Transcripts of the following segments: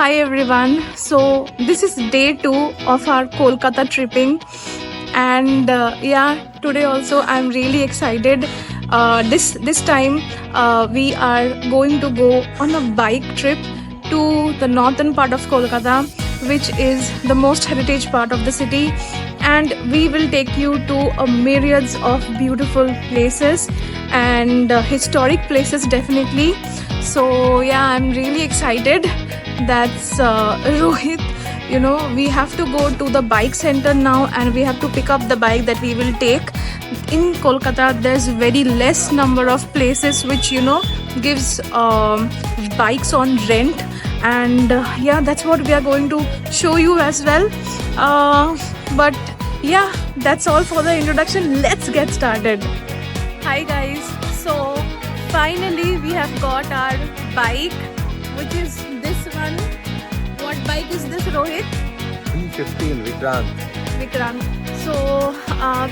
Hi everyone. So this is day 2 of our Kolkata tripping, and today also I'm really excited. This time we are going to go on a bike trip to the northern part of Kolkata, which is the most heritage part of the city, and we will take you to a myriads of beautiful places and historic places definitely. So yeah, I'm really excited. That's Rohit. You know, we have to go to the bike center now and we have to pick up the bike that we will take. In Kolkata there's very less number of places which gives bikes on rent, and that's what we are going to show you as well. But yeah, that's all for the introduction. Let's get started. Hi guys, so finally we have got our bike, which is this one. What bike is this, Rohit? B15 Vikrant. So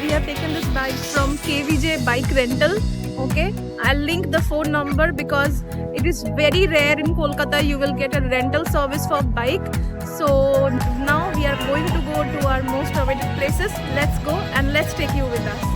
we have taken this bike from KVJ Bike Rental. Okay, I'll link the phone number because it is very rare in Kolkata you will get a rental service for bike. So now we are going to go to our most awaited places. Let's go and let's take you with us.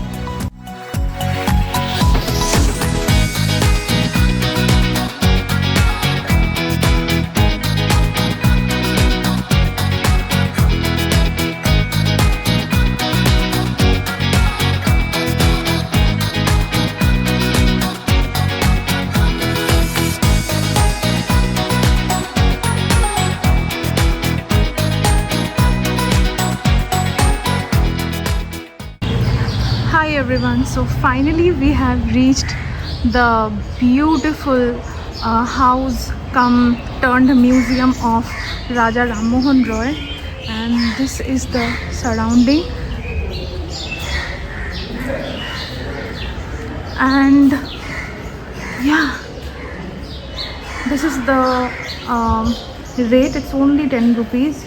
Hi everyone, so finally we have reached the beautiful house come turned museum of Raja Ram Mohan Roy, and this is the surrounding, and yeah, this is the rate. It's only 10 rupees.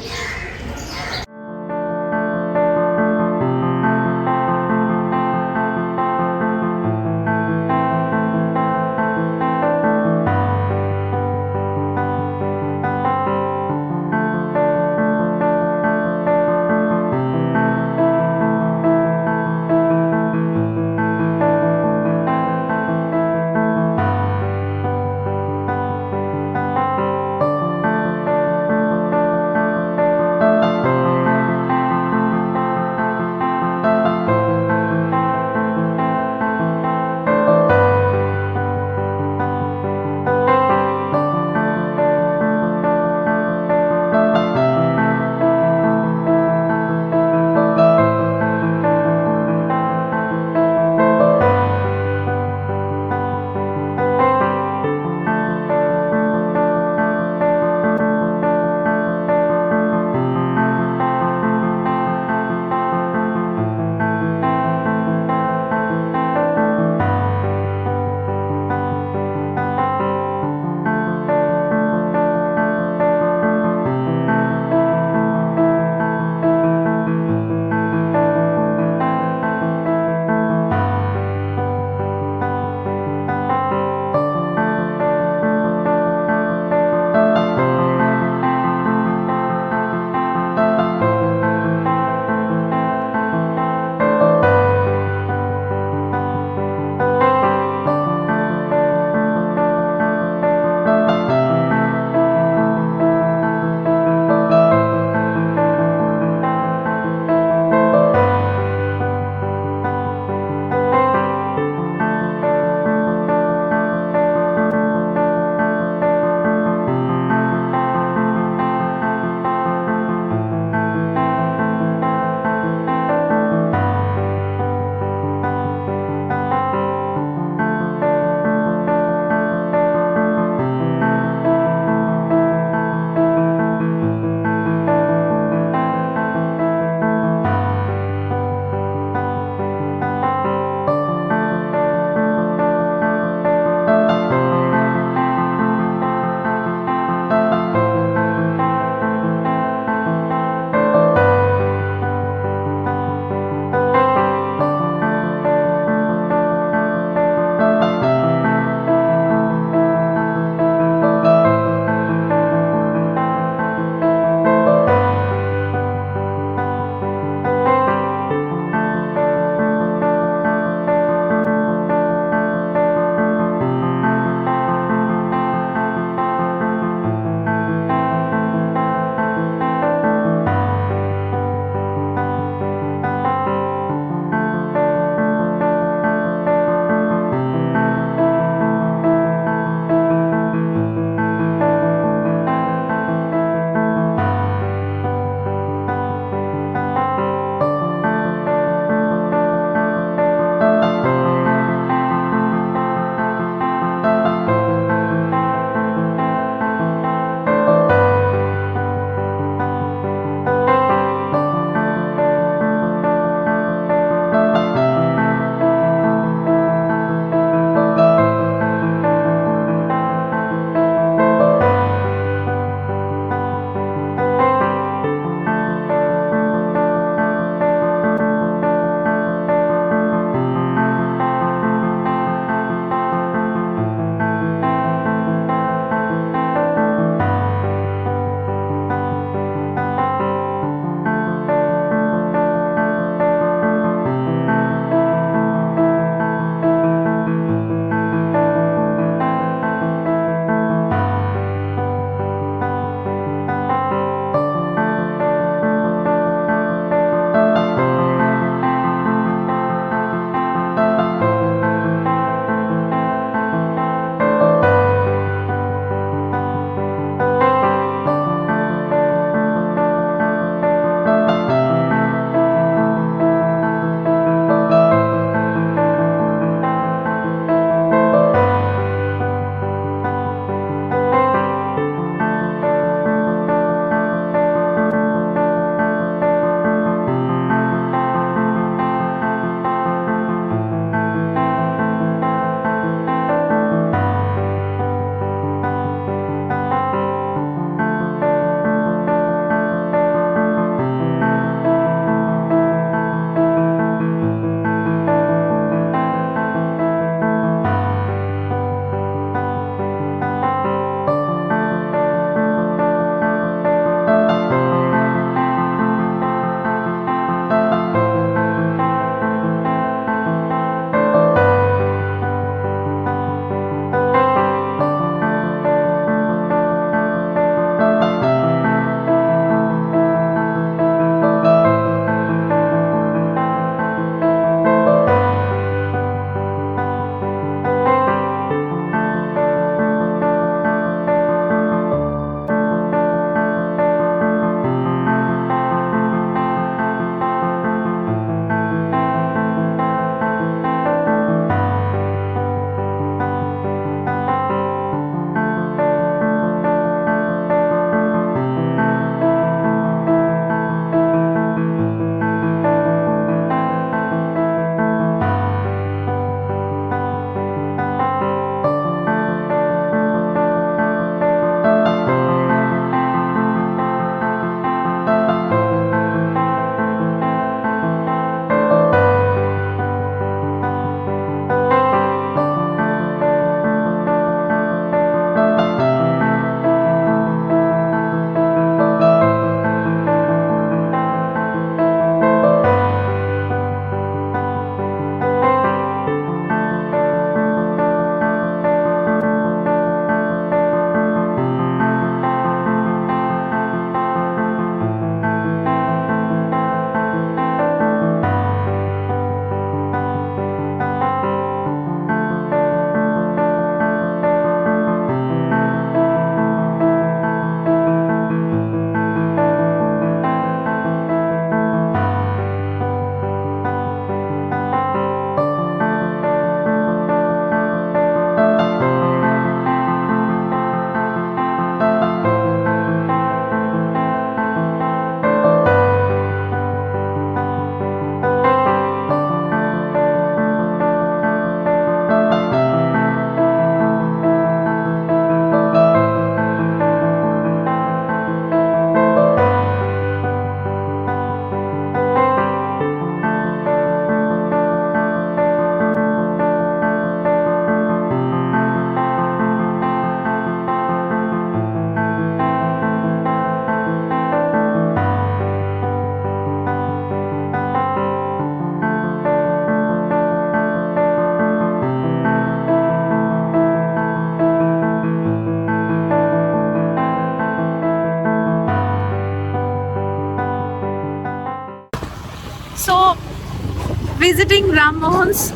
visiting Ram Mohan's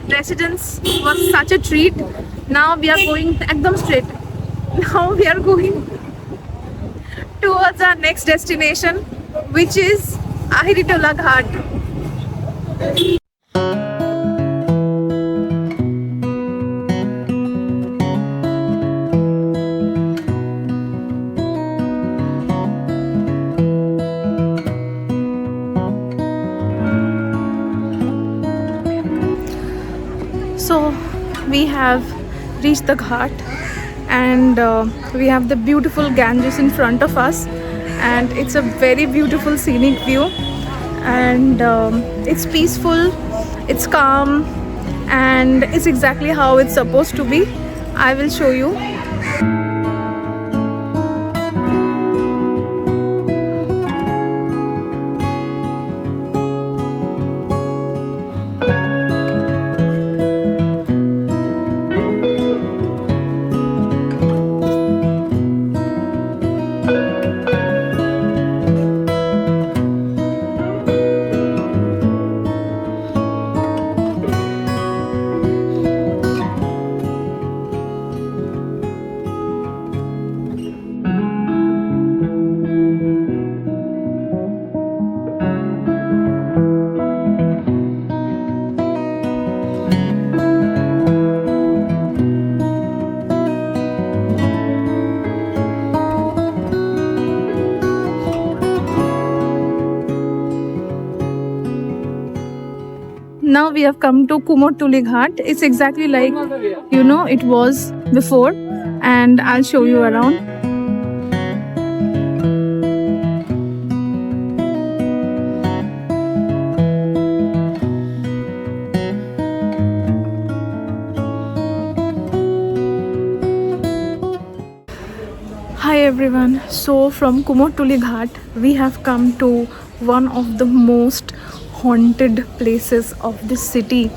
residence was such a treat. Now we are going ekdam straight. Now we are going towards our next destination, which is Ahiritola Ghat. So we have reached the ghat, and we have the beautiful Ganges in front of us, and it's a very beautiful scenic view, and it's peaceful, it's calm, and it's exactly how it's supposed to be. I will show you. Now we have come to Kumortuli Ghat. It's exactly like it was before, and I'll show you around. Hi everyone. So from Kumortuli Ghat we have come to one of the most haunted places of this city,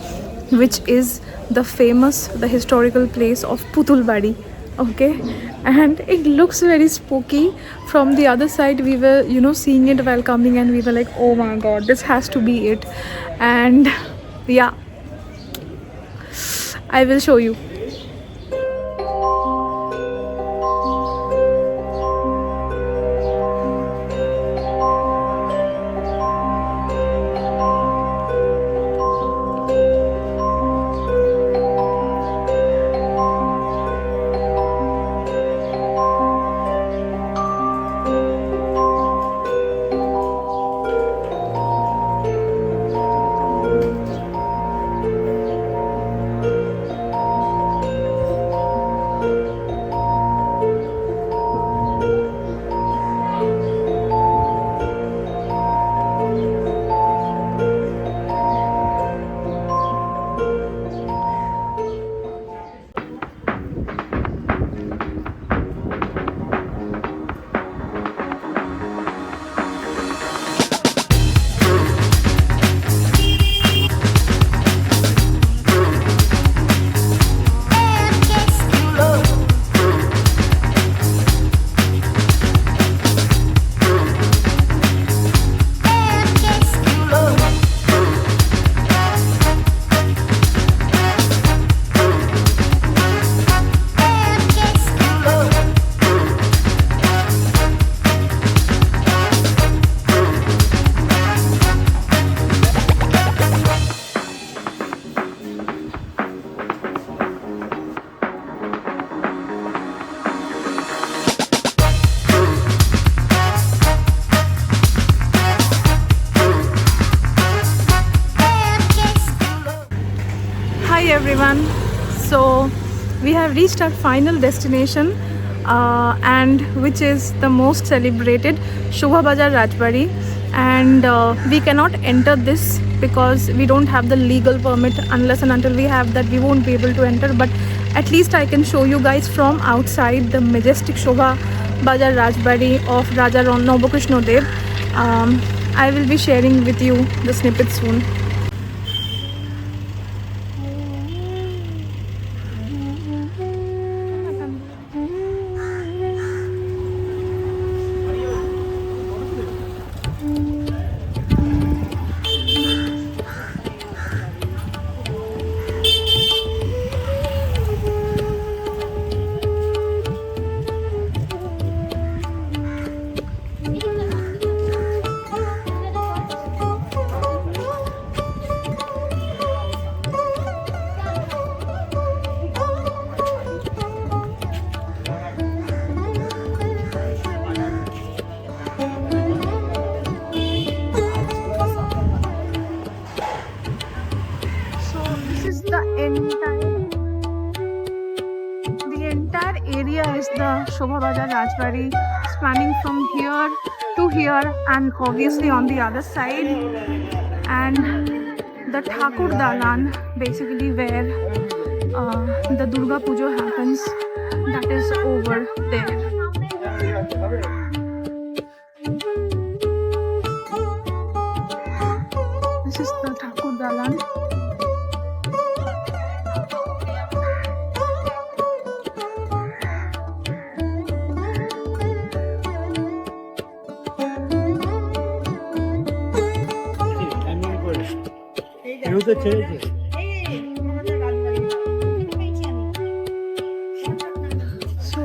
which is the historical place of Putulbari. Okay, and it looks very spooky. From the other side we were seeing it while coming, and we were like, oh my god, this has to be it. And yeah, I will show you. Everyone, so we have reached our final destination, and which is the most celebrated Shobha Bazar Rajbari, and we cannot enter this because we don't have the legal permit. Unless and until we have that, we won't be able to enter, but at least I can show you guys from outside the majestic Shobha Bazar Rajbari of Raja Navakrishna Dev. I will be sharing with you the snippet soon. area is the Shobha Bazar Rajbari, spanning from here to here and obviously on the other side. And the Thakur Dalan, basically where the Durga Puja happens, that is over there. This is the Thakur Dalan. So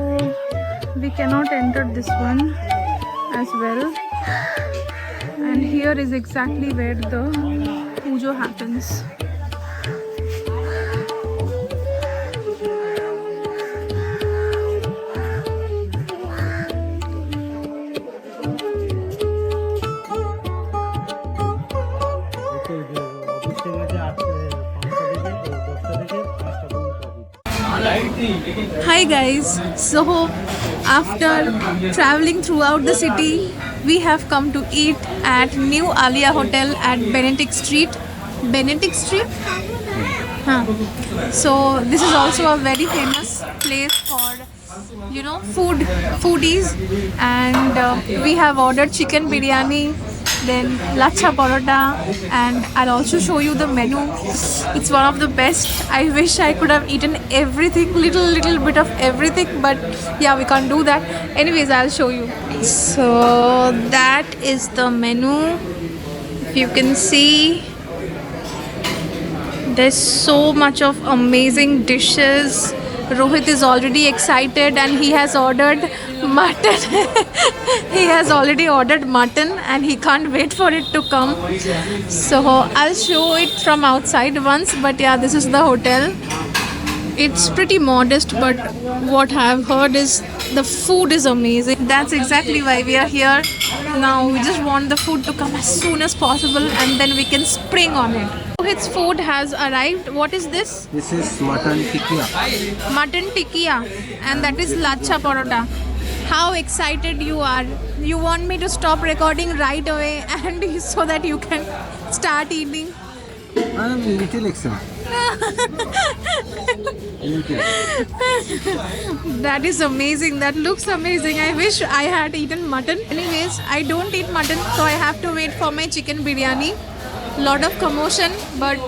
we cannot enter this one as well, and here is exactly where the puja happens. Hi guys, so after traveling throughout the city, we have come to eat at New Alia Hotel at Benedict Street. Benedict Street? Huh. So this is also a very famous place for, you know, foodies, and we have ordered chicken biryani, then lacha parota, and I'll also show you the menu. It's one of the best. I wish I could have eaten everything, little bit of everything, but yeah, we can't do that. Anyways, I'll show you. So that is the menu. If you can see, there's so much of amazing dishes. Rohit is already excited and he has ordered mutton. He has already ordered mutton and he can't wait for it to come. So I'll show it from outside once, but yeah, this is the hotel. It's pretty modest, but what I've heard is the food is amazing. That's exactly why we are here. Now we just want the food to come as soon as possible and then we can spring on it. Rohit's food has arrived. What is this? This is mutton tikka. Mutton tikka, and that is lacha parota. How excited you are. You want me to stop recording right away and so that you can start eating? I'm a little excited. That is amazing. That looks amazing. I wish I had eaten mutton. Anyways, I don't eat mutton, so I have to wait for my chicken biryani. Lot of commotion, but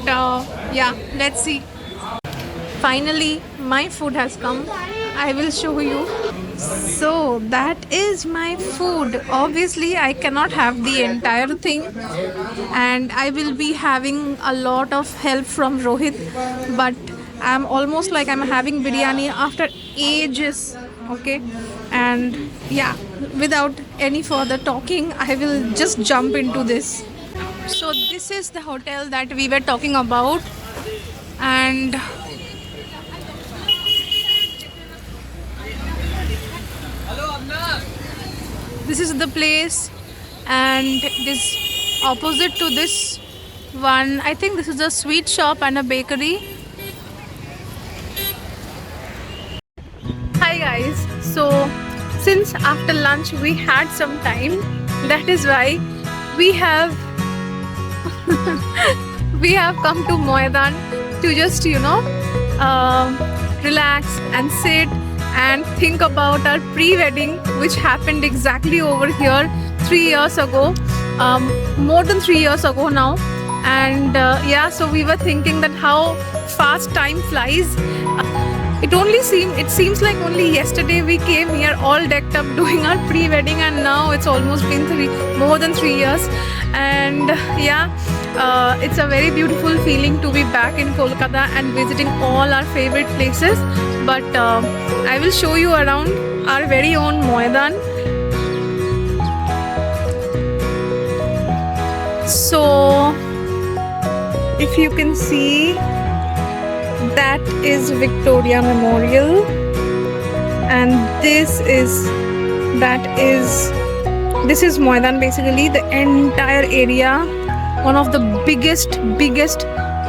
yeah, let's see. Finally, my food has come. I will show you. So that is my food. Obviously, I cannot have the entire thing, and I will be having a lot of help from Rohit, but I'm almost like I'm having biryani after ages. Okay, and yeah, without any further talking, I will just jump into this. So this is the hotel that we were talking about, and this is the place, and it is opposite to this one. I think this is a sweet shop and a bakery. Hi guys, so since after lunch we had some time, that is why we have we have come to Moidan to just, you know, relax and sit and think about our pre-wedding, which happened exactly over here 3 years ago, more than 3 years ago now. And yeah, so we were thinking that how fast time flies. It seems like only yesterday we came here all decked up doing our pre-wedding, and now it's almost been more than 3 years. And yeah, it's a very beautiful feeling to be back in Kolkata and visiting all our favorite places. But I will show you around our very own Moidan. So if you can see, that is Victoria Memorial, and this is Moidan, basically the entire area, one of the biggest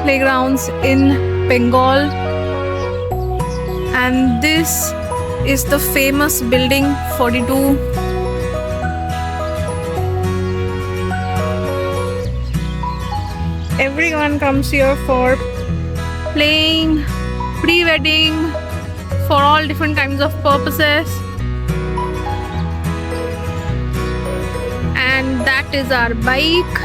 playgrounds in Bengal. And this is the famous building 42. Everyone comes here for playing, pre-wedding, for all different kinds of purposes. And that is our bike.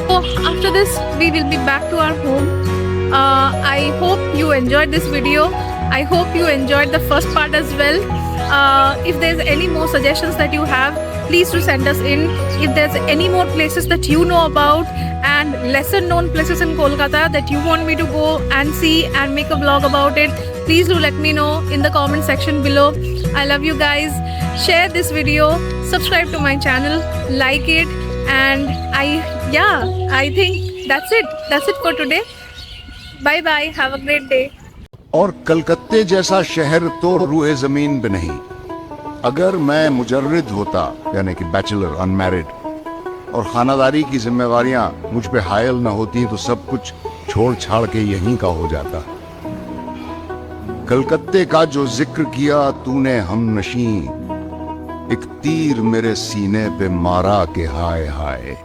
So after this we will be back to our home. I hope you enjoyed this video. I hope you enjoyed the first part as well. If there's any more suggestions that you have, please do send us in. If there's any more places that you know about and lesser known places in Kolkata that you want me to go and see and make a vlog about it, please do let me know in the comment section below. I love you guys. Share this video, subscribe to my channel, like it, and I think that's it for today. Bye bye, have a great day. और कलकत्ते जैसा शहर तो रुए जमीन पे नहीं। अगर मैं मुजर्रिद होता, यानी कि बैचलर अनमैरिड, और खानादारी की जिम्मेवारियां मुझ पे हायल न होती तो सब कुछ छोड़ छाड़ के यहीं का हो जाता। कलकत्ते का जो जिक्र किया तूने हमनशी, एक तीर मेरे सीने पे मारा के हाय हाय।